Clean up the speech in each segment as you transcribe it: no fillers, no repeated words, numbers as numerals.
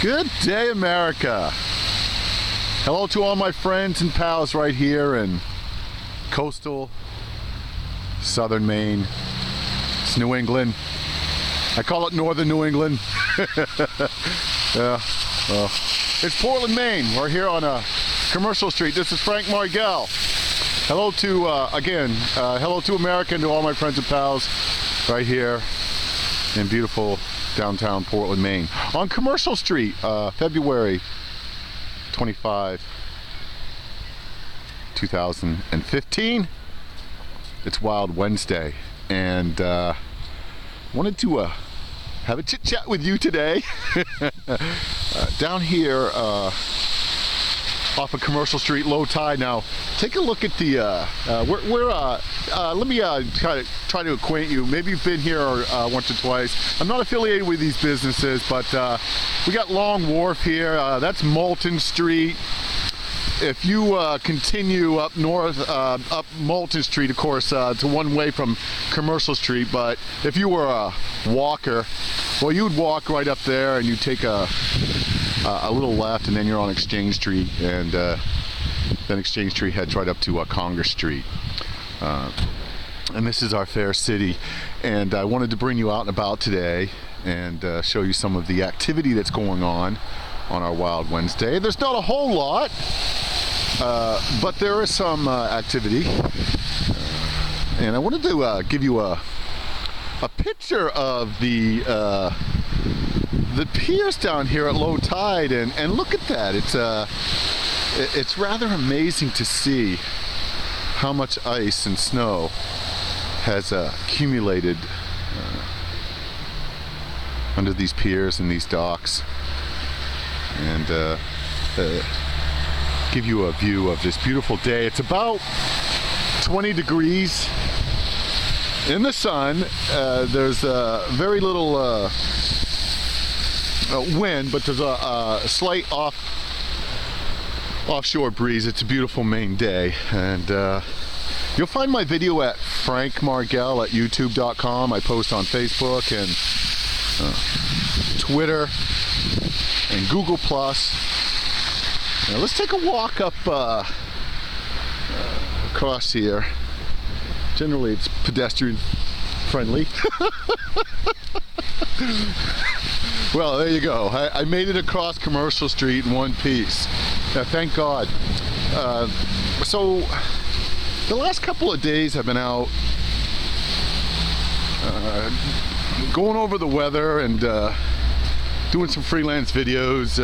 Good day, America. Hello to all my friends and pals right here in coastal southern Maine. It's New England. I call it northern New England. It's Portland, Maine. We're here on Commercial Street. This is Frank Margel. Hello to, hello to America and to all my friends and pals right here in beautiful downtown Portland, Maine. On Commercial Street, February 25, 2015. It's Wild Wednesday, and wanted to have a chit chat with you today. Down here off of Commercial Street, low tide. Now, take a look at the. Let me try to acquaint you. Maybe you've been here once or twice. I'm not affiliated with these businesses, but we got Long Wharf here. That's Moulton Street. If you continue up north, up Moulton Street, of course, it's a one-way from Commercial Street. But if you were a walker, well, you'd walk right up there and you take a little left, and then you're on Exchange Street, and then Exchange Street heads right up to Congress Street. And this is our fair city, and I wanted to bring you out and about today and show you some of the activity that's going on our Wild Wednesday. There's not a whole lot, but there is some activity, and I wanted to give you a picture of the piers down here at low tide, and look at that. It's rather amazing to see how much ice and snow has accumulated under these piers and these docks, and give you a view of this beautiful day. It's about 20 degrees in the sun. There's very little wind, but there's a slight offshore breeze. It's a beautiful Maine day, and you'll find my video at Frank Margel at youtube.com. I post on Facebook and Twitter and Google+. Now let's take a walk up across here. Generally it's pedestrian friendly. Well, there you go. I made it across Commercial Street in one piece. Thank God. So the last couple of days I've been out going over the weather and doing some freelance videos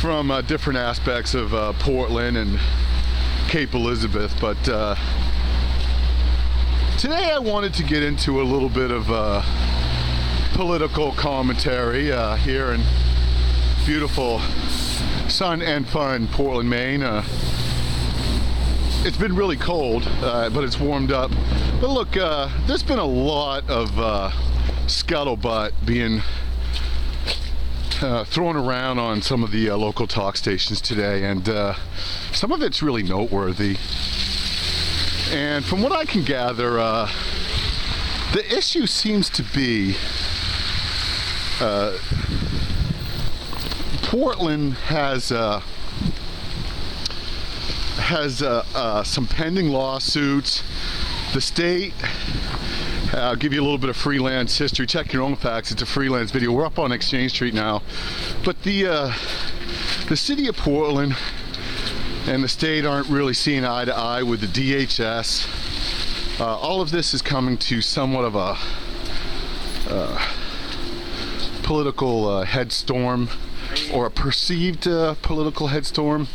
from different aspects of Portland and Cape Elizabeth, but today I wanted to get into a little bit of political commentary here in beautiful sun and fun Portland, Maine. It's been really cold, but it's warmed up. But look, there's been a lot of scuttlebutt being thrown around on some of the local talk stations today, and some of it's really noteworthy. And from what I can gather, the issue seems to be Portland has some pending lawsuits. The state, I'll give you a little bit of freelance history. Check your own facts. It's a freelance video. We're up on Exchange Street now, but the city of Portland and the state aren't really seeing eye to eye with the DHS. All of this is coming to somewhat of a political headstorm, or a perceived political headstorm.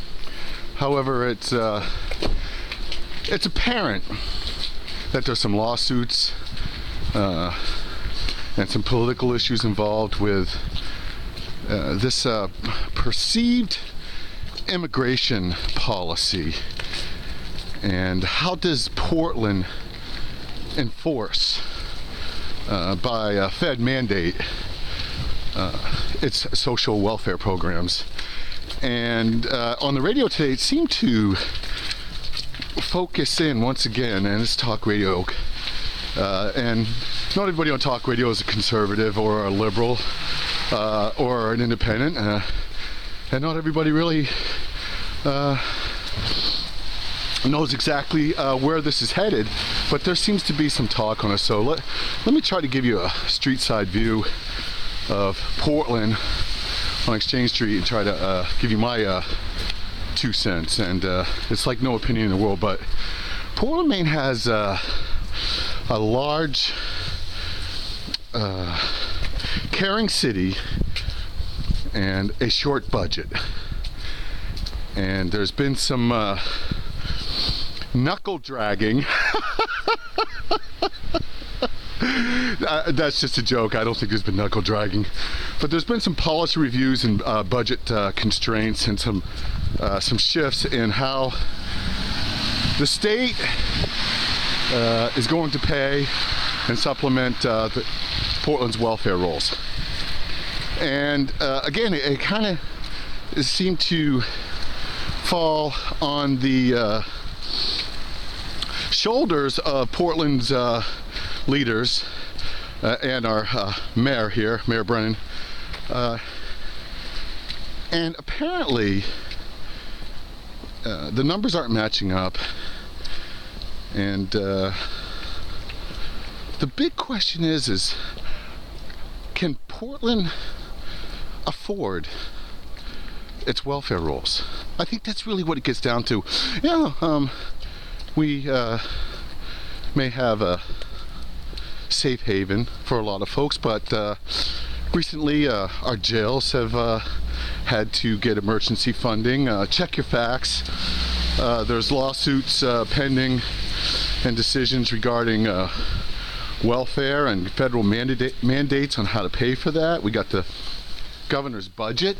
However, it's apparent that there's some lawsuits and some political issues involved with this perceived immigration policy. And how does Portland enforce by a Fed mandate its social welfare programs? And on the radio today, it seemed to focus in once again, and it's talk radio, and not everybody on talk radio is a conservative or a liberal. or an independent, and not everybody really knows exactly where this is headed, but there seems to be some talk on it. So let me try to give you a street side view of Portland on Exchange Street and try to give you my 2 cents. And it's like no opinion in the world, but Portland, Maine has a large caring city and a short budget, and there's been some knuckle dragging. That's just a joke. I don't think there's been knuckle dragging, but there's been some policy reviews and budget constraints and some shifts in how the state is going to pay and supplement Portland's welfare rolls. And again, it kind of seemed to fall on the shoulders of Portland's leaders and our mayor here, Mayor Brennan. And apparently the numbers aren't matching up. And the big question is can Portland afford its welfare rolls? I think that's really what it gets down to. We may have a safe haven for a lot of folks, but recently our jails have had to get emergency funding. Check your facts. There's lawsuits pending and decisions regarding welfare and federal mandates on how to pay for that. We got the governor's budget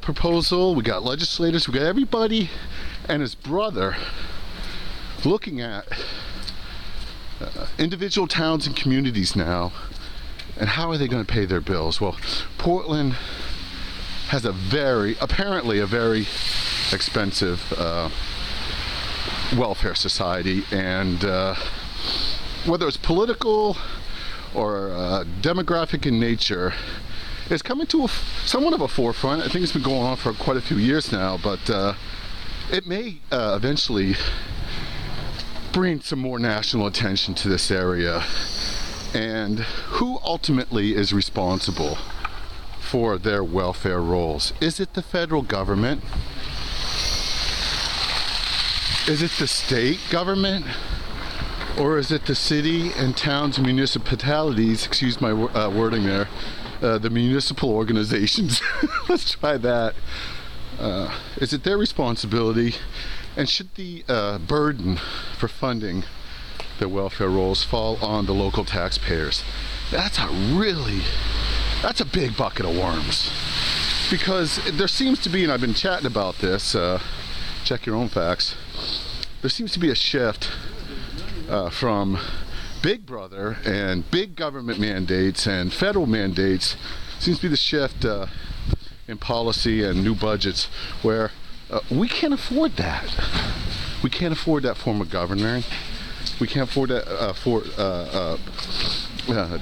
proposal. We got legislators. We got everybody and his brother looking at individual towns and communities now, and how are they going to pay their bills? Well, Portland has apparently a very expensive welfare society, and whether it's political or demographic in nature, it's coming to somewhat of a forefront. I think it's been going on for quite a few years now, but it may eventually bring some more national attention to this area. And who ultimately is responsible for their welfare rolls? Is it the federal government? Is it the state government? Or is it the city and towns and municipalities, excuse my wording there, the municipal organizations? Let's try that. Is it their responsibility? And should the burden for funding the welfare rolls fall on the local taxpayers? That's a big bucket of worms. Because there seems to be, and I've been chatting about this, check your own facts, there seems to be a shift from Big Brother and big government mandates and federal mandates. Seems to be the shift in policy and new budgets where we can't afford that. We can't afford that form of governing. We can't afford that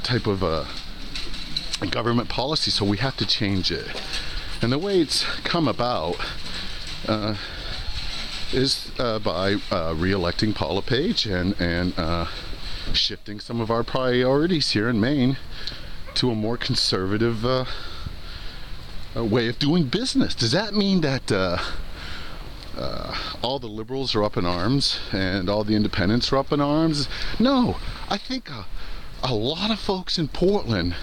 type of government policy, so we have to change it. And the way it's come about is by re-electing Paula Page and shifting some of our priorities here in Maine to a more conservative way of doing business. Does that mean that all the liberals are up in arms and all the independents are up in arms? No, I think a lot of folks in Portland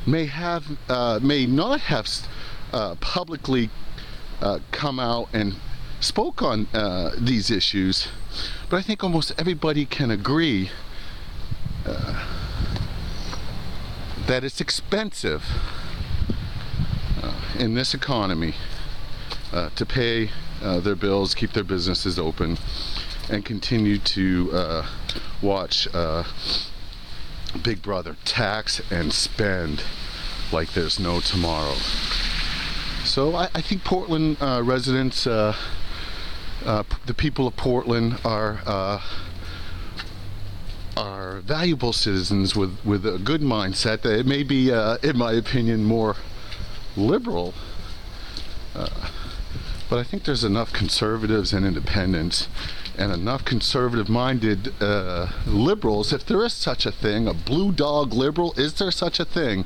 may not have publicly come out and spoke on these issues, but I think almost everybody can agree that it's expensive in this economy to pay their bills, keep their businesses open, and continue to watch Big Brother tax and spend like there's no tomorrow. So I think Portland residents, the people of Portland are are valuable citizens with a good mindset. It may be, in my opinion, more liberal, but I think there's enough conservatives and independents and enough conservative-minded liberals, if there is such a thing, a blue dog liberal, is there such a thing,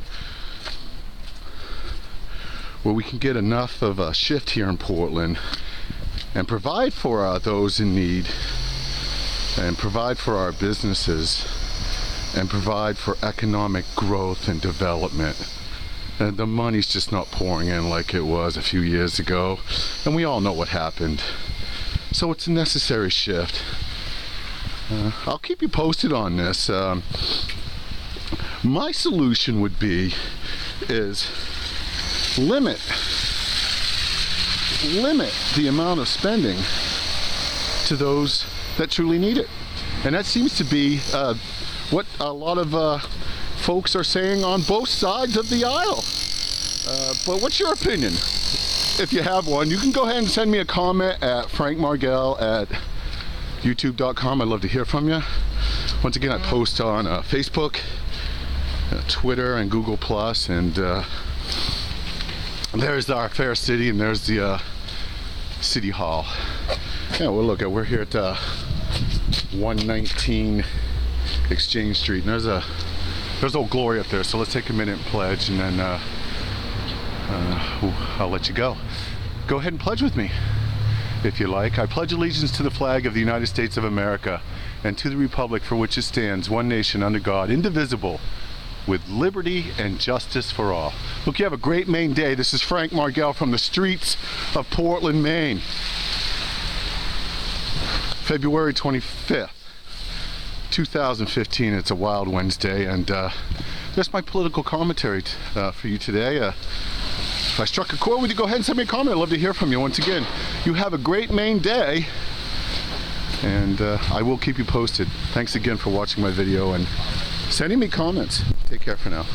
where we can get enough of a shift here in Portland and provide for those in need, and provide for our businesses, and provide for economic growth and development. And the money's just not pouring in like it was a few years ago, and we all know what happened. So it's a necessary shift. I'll keep you posted on this. My solution would be limit the amount of spending to those that truly need it. And that seems to be what a lot of folks are saying on both sides of the aisle. But what's your opinion? If you have one, you can go ahead and send me a comment at frankmargel@youtube.com. I'd love to hear from you. Once again, I post on Facebook, Twitter, and Google+, and there's our fair city, and there's the City Hall. Yeah, well, look, we're here at 119 Exchange Street, and there's Old Glory up there. So let's take a minute and pledge, and then I'll let you go. Go ahead and pledge with me, if you like. I pledge allegiance to the flag of the United States of America and to the republic for which it stands, one nation under God, indivisible, with liberty and justice for all. Look, you have a great Maine day. This is Frank Margel from the streets of Portland, Maine. February 25th, 2015. It's a wild Wednesday, and that's my political commentary for you today. If I struck a chord with you, go ahead and send me a comment. I'd love to hear from you. Once again, you have a great Maine day, and I will keep you posted. Thanks again for watching my video and sending me comments. Take care for now.